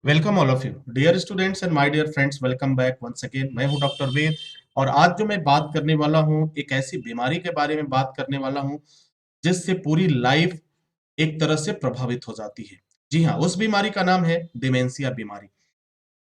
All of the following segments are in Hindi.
Welcome all of you dear students and my dear friends. Welcome back once again. मैं हूं डॉक्टर वेद और आज जो मैं बात करने वाला हूं एक ऐसी बीमारी के बारे में बात करने वाला हूं जिससे पूरी लाइफ एक तरह से प्रभावित हो जाती है। जी हाँ, उस बीमारी का नाम है डिमेंशिया बीमारी।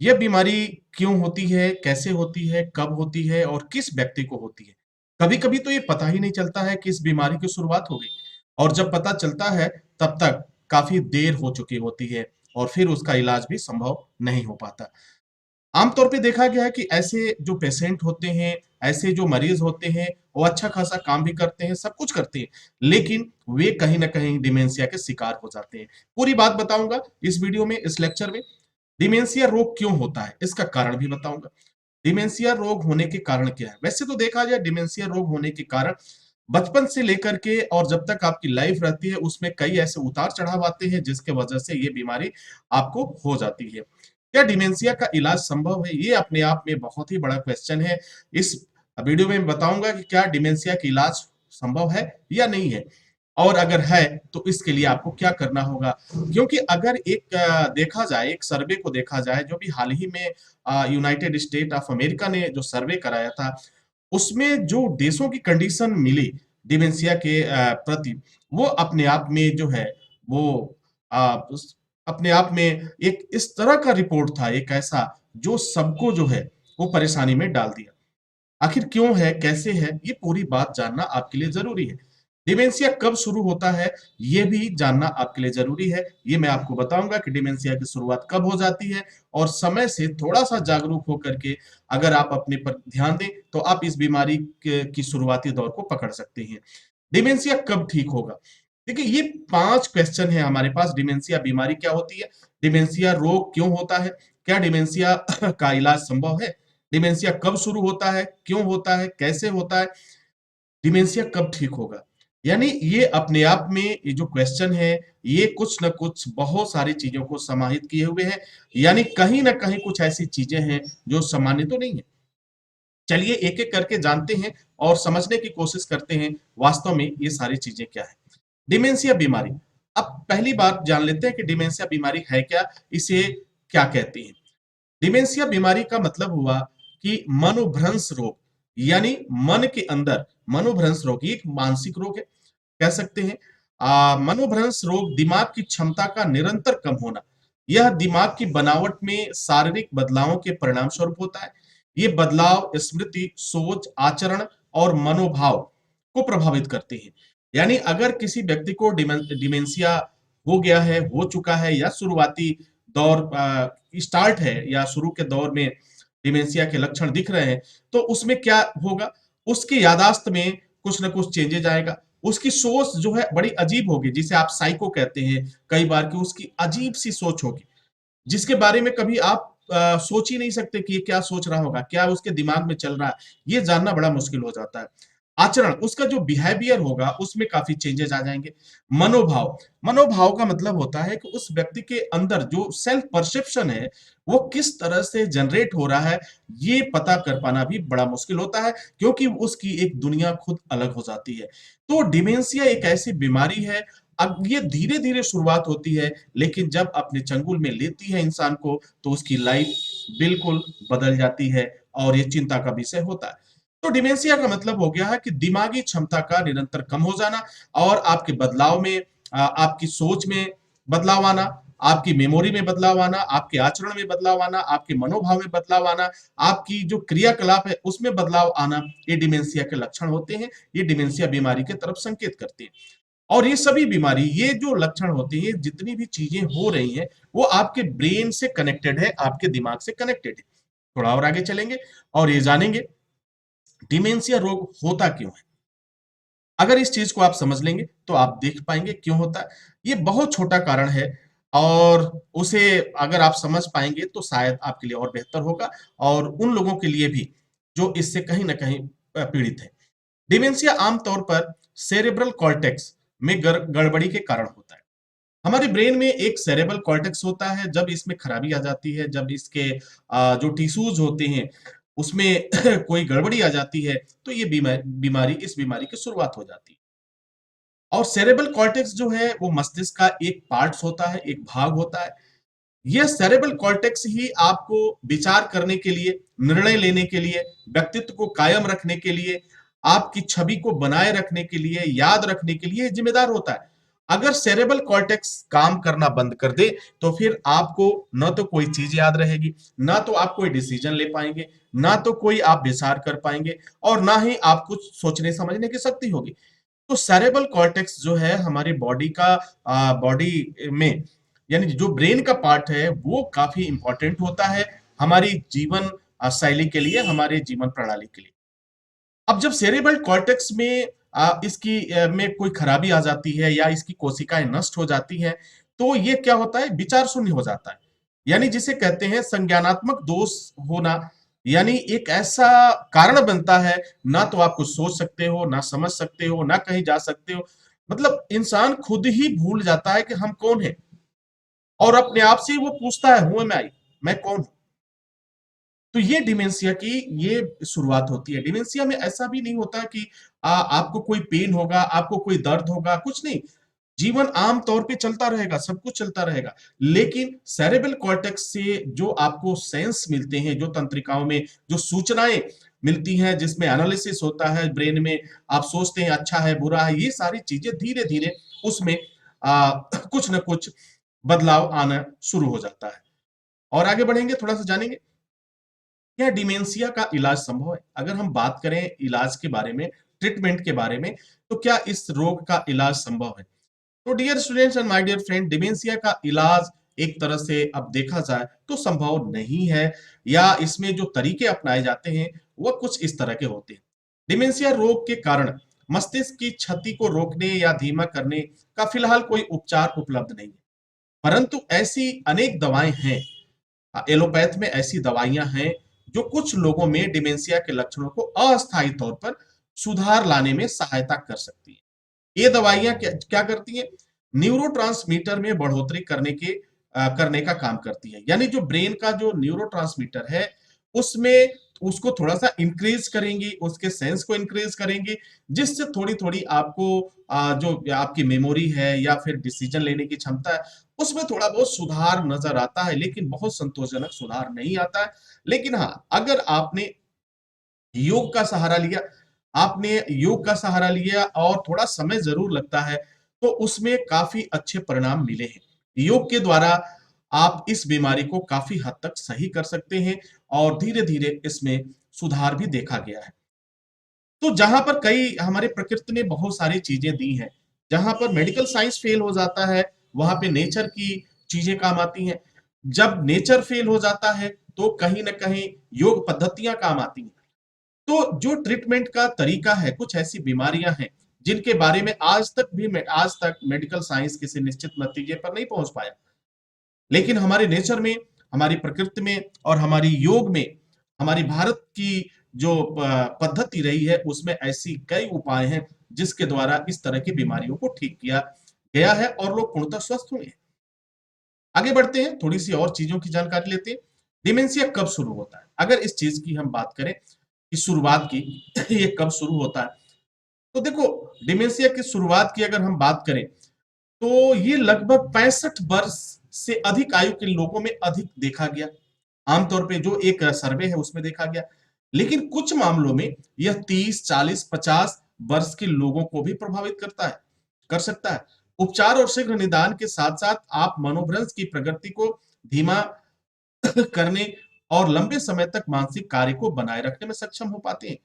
यह बीमारी क्यों होती है, कैसे होती है, कब होती है और किस व्यक्ति को होती है? कभी-कभी तो ये पता ही नहीं चलता है कि इस बीमारी की शुरुआत हो गई और जब पता चलता है तब तक काफी देर हो चुकी होती है और फिर उसका इलाज भी संभव नहीं हो पाता। आमतौर पे देखा गया है कि ऐसे जो पेशेंट होते हैं, ऐसे जो मरीज होते हैं, वो अच्छा खासा काम भी करते हैं, सब कुछ करते हैं, लेकिन वे कहीं न कहीं डिमेंशिया के शिकार हो जाते हैं। पूरी बात बताऊँगा इस वीडियो में, इस लेक्चर में। डिमेंशिया रोग क्यों होता है, इसका कारण भी बताऊँगा। डिमेंशिया रोग होने के कारण क्या है? वैसे तो देखा जाए डिमेंशिया रोग होने के कारण बचपन से लेकर के और जब तक आपकी लाइफ रहती है उसमें कई ऐसे उतार-चढ़ाव आते हैं जिसके वजह से ये बीमारी आपको हो जाती है। क्या डिमेंशिया का इलाज संभव है? ये अपने आप में बहुत ही बड़ा क्वेश्चन है। इस वीडियो में बताऊँगा कि क्या डिमेंशिया का इलाज संभव है या नहीं है? और अगर है तो इसके लिए आपको क्या करना होगा? क्योंकि अगर एक देखा जाए, एक सर्वे को देखा जाए जो भी हाल ही में यूनाइटेड स्टेट ऑफ अमेरिका ने जो सर्वे कराया था, उसमें जो देशों की कंडीशन मिली डिमेंशिया के प्रति, वो अपने आप में जो है वो उस अपने आप में एक इस तरह का रिपोर्ट था, एक ऐसा जो सबको जो है वो परेशानी में डाल दिया। आखिर क्यों है, कैसे है, ये पूरी बात जानना आपके लिए ज़रूरी है। डिमेंशिया कब शुरू होता है, ये भी जानना आपके लिए ज़रूरी है। ये मैं आपको बताऊँगा कि डिमेंशिया की शुरुआत कब हो जाती है और समय से थोड़ा-सा जागरूक होकर के अगर आप अपने पर ध्यान दें, तो आप इस बीमारी के की शुरुआती दौर को पकड़ सकते हैं। डिमेंशिया कब ठीक होगा? देखिए, ये 5 क्वेश्चन हैं हमारे पास। डिमेंशिया बीमारी क्या होती है? डिमेंशिया रोग क्यों होता है? क्या डिमेंशिया का इलाज संभव है? डिमेंशिया कब शुरू होता है? क्यों होता है? कैसे होता है? डिमेंशिया कब ठीक होगा? यानी ये अपने आप में ये जो क्वेश्चन है, ये कुछ न कुछ बहुत सारी चीज़ों को समाहित किए हुए है। यानी कहीं न कहीं कुछ ऐसी चीज़ें हैं जो सामान्य तो नहीं है। चलिए एक-एक करके जानते हैं और समझने की कोशिश करते हैं वास्तव में ये सारी चीज़ें क्या हैं। डिमेंशिया बीमारी। अब पहली बात जान लेते हैं कि डिमेंशिया बीमारी है क्या? इसे क्या कहते हैं? डिमेंशिया बीमारी का मतलब हुआ कि मनोभ्रंश रोग, यानी मन के अंदर मनोभ्रंश रोग, ये एक मानसिक रोग है, कह सकते हैं। मनोभ्रंश रोग दिमाग की क्षमता का निरंतर कम होना। यह दिमाग की बनावट में शारीरिक बदलावों के परिणाम स्वरूप होता है। ये बदलाव स्मृति, सोच, आचरण और मनोभाव को प्रभावित करते हैं। यानी अगर किसी व्यक्ति को डिमेंशिया हो गया है, हो चुका है या शुरुआती दौर स्टार्ट है या शुरू के दौर में डिमेंशिया के लक्षण दिख रहे हैं, तो उसमें क्या होगा? उसकी याददाश्त में कुछ न कुछ चेंजेज आएगा। उसकी सोच जो है बड़ी अजीब होगी, जिसे आप साइको कहते हैं कई बार, कि उसकी अजीब-सी सोच होगी, जिसके बारे में कभी आप सोच ही नहीं सकते कि ये क्या सोच रहा होगा, क्या उसके दिमाग में चल रहा है, ये जानना बड़ा मुश्किल हो जाता है। आचरण, उसका जो बिहेवियर होगा उसमें काफ़ी चेंजेस आ जाएँगे। मनोभाव, मनोभाव का मतलब होता है कि उस व्यक्ति के अंदर जो सेल्फ परसेप्शन है, वो किस तरह से जनरेट हो रहा है, ये पता कर पाना भी बड़ा मुश्किल होता है, क्योंकि उसकी एक दुनिया खुद अलग हो जाती है। तो डिमेंशिया एक ऐसी बीमारी है, अब ये धीरे-धीरे शुरुआत होती है, लेकिन जब अपने चंगुल में लेती है इंसान को, तो उसकी लाइफ बिल्कुल बदल जाती है और ये चिंता का विषय होता है। तो डिमेंशिया का मतलब हो गया है कि दिमागी क्षमता का निरंतर कम हो जाना और आपके बदलाव में आपकी सोच में बदलाव आना, आपकी मेमोरी में बदलाव आना, आपके आचरण में बदलाव आना, आपके मनोभाव में बदलाव आना, आपकी जो क्रियाकलाप है उसमें बदलाव आना, ये डिमेंशिया के लक्षण होते हैं। ये डिमेंशिया बीमारी की तरफ संकेत करते हैं। और ये सभी बीमारी, ये जो लक्षण होते हैं, जितनी भी चीजें हो रही हैं, वो आपके ब्रेन से कनेक्टेड है, आपके दिमाग से कनेक्टेड है। थोड़ा और आगे चलेंगे और ये जानेंगे डिमेंशिया रोग होता क्यों है। अगर इस चीज को आप समझ लेंगे तो आप देख पाएंगे क्यों होता है। ये बहुत छोटा कारण है और उसे अगर आप समझ पाएंगे तो शायद आपके लिए और बेहतर होगा और उन लोगों के लिए भी जो इससे कहीं ना कहीं पीड़ित है। डिमेंशिया आमतौर पर सेरेब्रल कॉर्टेक्स में गड़बड़ी के कारण होता है। हमारे ब्रेन में एक सेरेब्रल कॉर्टेक्स होता है, जब इसमें खराबी आ जाती है, जब इसके जो टिश्यूज होते हैं उसमें कोई गड़बड़ी आ जाती है, तो ये बीमारी इस बीमारी की शुरुआत हो जाती है। और सेरेब्रल कॉर्टेक्स जो है वो मस्तिष्क का एक पार्ट्स होता है, एक भाग होता है। ये सेरेब्रल कॉर्टेक्स ही आपको विचार करने के लिए, निर्णय लेने के लिए, व्यक्तित्व को कायम रखने के लिए, आपकी छवि को बनाए रखने के लिए, याद रखने के लिए जिम्मेदार होता है। अगर सेरेब्रल कॉर्टेक्स काम करना बंद कर दे तो फिर आपको न तो कोई चीज याद रहेगी, ना तो आप कोई डिसीजन ले पाएंगे, ना तो कोई आप विचार कर पाएंगे, और ना ही आपको सोचने समझने की शक्ति होगी। तो सेरेब्रल कॉर्टेक्स जो है हमारी बॉडी का, बॉडी में, यानी जो ब्रेन का पार्ट है वो काफी इंपॉर्टेंट होता है हमारी जीवन शैली के लिए, हमारे जीवन प्रणाली के लिए। अब जब सेरेब्रल कॉर्टेक्स में इसकी में कोई खराबी आ जाती है या इसकी कोशिकाएं नष्ट हो जाती हैं, तो ये क्या होता है, विचार शून्य हो जाता है। यानी जिसे कहते हैं संज्ञानात्मक दोष होना। यानी एक ऐसा कारण बनता है, ना तो आप कुछ सोच सकते हो, ना समझ सकते हो, ना कहीं जा सकते हो। मतलब इंसान खुद ही भूल जाता है कि हम कौन है, और अपने आप से वो पूछता है, हु एम आई, मैं कौन हूं। तो ये डिमेंशिया की ये शुरुआत होती है। डिमेंशिया में ऐसा भी नहीं होता कि आपको कोई पेन होगा, आपको कोई दर्द होगा, कुछ नहीं। जीवन आम तौर पे चलता रहेगा, सब कुछ चलता रहेगा। लेकिन सेरेब्रल कॉर्टेक्स से जो आपको सेंस मिलते हैं, जो तंत्रिकाओं में जो सूचनाएं मिलती हैं, जिसमें एनालिसिस होता है ब्रेन में, आप सोचते हैं अच्छा है बुरा है, ये सारी चीजें धीरे धीरे उसमें कुछ ना कुछ बदलाव आना शुरू हो जाता है। और आगे बढ़ेंगे, थोड़ा सा जानेंगे क्या डिमेंशिया का इलाज संभव है। अगर हम बात करें इलाज के बारे में, ट्रीटमेंट के बारे में, तो क्या इस रोग का इलाज संभव है। तो dear students and my dear friend, dementia का इलाज एक तरह से अब देखा जाए तो संभव नहीं है, या इसमें जो तरीके अपनाए जाते हैं वह कुछ इस तरह के होते हैं। डिमेंशिया रोग के कारण मस्तिष्क की क्षति को रोकने या धीमा करने का फिलहाल कोई उपचार उपलब्ध नहीं है, परंतु ऐसी अनेक दवाएं हैं, एलोपैथ में ऐसी दवाइयां हैं जो कुछ लोगों में डिमेंशिया के लक्षणों को अस्थायी तौर पर सुधार लाने में सहायता कर सकती है। ये दवाइयां क्या क्या करती हैं, न्यूरोट्रांसमीटर में बढ़ोतरी करने का काम करती है। यानी जो ब्रेन का जो न्यूरोट्रांसमीटर है उसमें उसको थोड़ा सा इंक्रीज करेंगी, उसके सेंस को इंक्रीज करेंगी, जिससे थोड़ी थोड़ी आपको जो आपकी मेमोरी है या फिर डिसीजन लेने की क्षमता है उसमें थोड़ा बहुत सुधार नजर आता है, लेकिन बहुत संतोषजनक सुधार नहीं आता है। लेकिन हाँ, अगर आपने योग का सहारा लिया, आपने योग का सहारा लिया और थोड़ा समय जरूर लगता है, तो उसमें काफी अच्छे परिणाम मिले हैं। योग के द्वारा आप इस बीमारी को काफी हद तक सही कर सकते हैं, और धीरे धीरे इसमें सुधार भी देखा गया है। तो जहां पर कई हमारे प्रकृति ने बहुत सारी चीजें दी हैं, जहां पर मेडिकल साइंस फेल हो जाता है, वहां पे नेचर की चीजें काम आती हैं। जब नेचर फेल हो जाता है तो कहीं ना कहीं योग पद्धतियां काम आती हैं। तो जो ट्रीटमेंट का तरीका है, कुछ ऐसी बीमारियां हैं जिनके बारे में आज तक मेडिकल साइंस किसी निश्चित नतीजे पर नहीं पहुंच पाया, लेकिन हमारे नेचर में, हमारी प्रकृति में और हमारी योग में, हमारी भारत की जो पद्धति रही है उसमें ऐसी कई उपाय हैं जिसके द्वारा इस तरह की बीमारियों को ठीक किया गया है और लोग पूर्णतः स्वस्थ हुए हैं। आगे बढ़ते हैं, थोड़ी सी और चीजों की जानकारी लेते हैं। डिमेंशिया कब शुरू होता है, अगर इस चीज की हम बात करें कि शुरुआत की ये कब शुरू होता है, तो देखो, डिमेंशिया की शुरुआत की अगर हम बात करें तो ये लगभग 65 वर्ष से अधिक आयु के लोगों में अधिक देखा गया। आमतौर पे जो एक सर्वे है उसमें देखा गया, लेकिन कुछ मामलों में यह 30, 40, 50 वर्ष के लोगों को भी प्रभावित कर सकता है। उपचार और शीघ्र निदान के साथ साथ आप मनोभ्रंश की प्रगति को धीमा करने और लंबे समय तक मानसिक कार्य को बनाए रखने में सक्षम हो पाते हैं।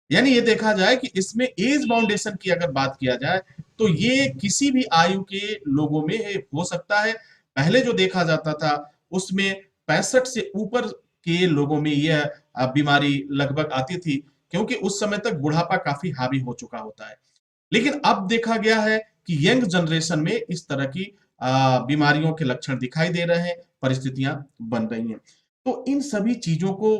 यानी ये देखा जाए कि इसमें एज बाउंडेशन की अगर बात किया जाए तो ये किसी भी आयु के लोगों में हो सकता है। पहले जो देखा जाता था उसमें 65 से ऊपर के लोगों में यह बीमारी लगभग आती थी, क्योंकि उस समय तक बुढ़ापा काफी हावी हो चुका होता है। लेकिन अब देखा गया है कि यंग जनरेशन में इस तरह की बीमारियों के लक्षण दिखाई दे रहे हैं, परिस्थितियां बन रही हैं। तो इन सभी चीजों को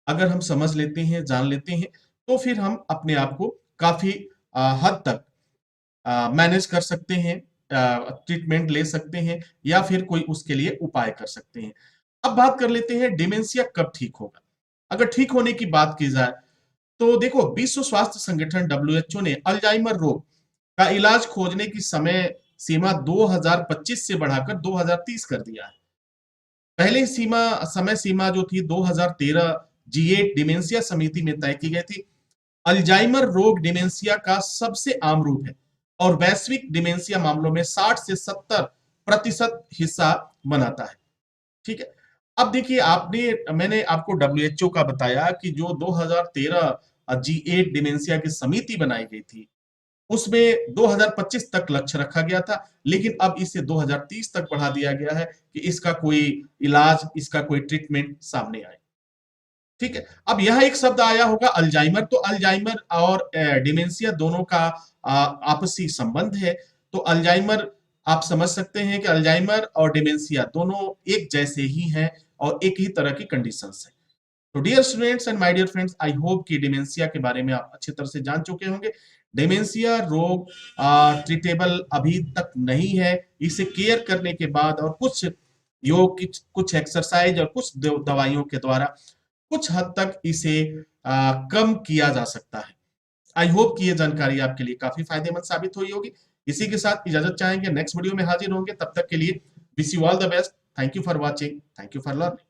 अगर हम समझ लेते हैं, जान लेते हैं, तो फिर हम अपने आप को काफी हद तक मैनेज कर सकते हैं, ट्रीटमेंट ले सकते हैं, या फिर कोई उसके लिए उपाय कर सकते हैं। अब बात कर लेते हैं डिमेंशिया कब ठीक होगा। अगर ठीक होने की बात की जाए तो देखो, विश्व स्वास्थ्य संगठन डब्ल्यूएचओ ने अल्जाइमर रोग का इलाज खोजने की समय सीमा 2025 से बढ़ाकर 2030 कर दिया है। पहले समय सीमा जो थी 2013 G8 डिमेंशिया समिति में तय की गई थी। अल्जाइमर रोग डिमेंशिया का सबसे आम रूप है और वैश्विक डिमेंशिया मामलों में 60 से 70% हिस्सा बनाता है। ठीक है। अब देखिए, मैंने आपको डब्ल्यूएचओ का बताया कि जो 2013 G8 डिमेंशिया की समिति बनाई गई थी, उसमें 2025 तक लक्ष्य रखा गया था, लेकिन अब इसे 2030 तक बढ़ा दिया गया है कि इसका कोई इलाज, इसका कोई ट्रीटमेंट सामने आए। ठीक है। अब यह एक शब्द आया होगा अल्जाइमर, तो अल्जाइमर और डिमेंशिया दोनों का आपसी संबंध है। तो अल्जाइमर, आप समझ सकते हैं कि अल्जाइमर और डिमेंशिया दोनों एक जैसे ही हैं और एक ही तरह की कंडीशंस हैं। तो dear students and my dear friends, I hope कि डिमेंशिया के बारे में आप अच्छी तरह से जान चुके होंगे। डिमेंशिया रोग ट्रीटेबल अभी तक नहीं है। इसे केयर करने के बाद और कुछ योग की, कुछ एक्सरसाइज और कुछ दवाइयों के द्वारा कुछ हद तक इसे कम किया जा सकता है। आई होप कि ये जानकारी आपके लिए काफी फायदेमंद साबित हुई होगी। इसी के साथ इजाजत चाहेंगे, नेक्स्ट वीडियो में हाजिर होंगे। तब तक के लिए wish you all the best. Thank you for watching, thank you for learning.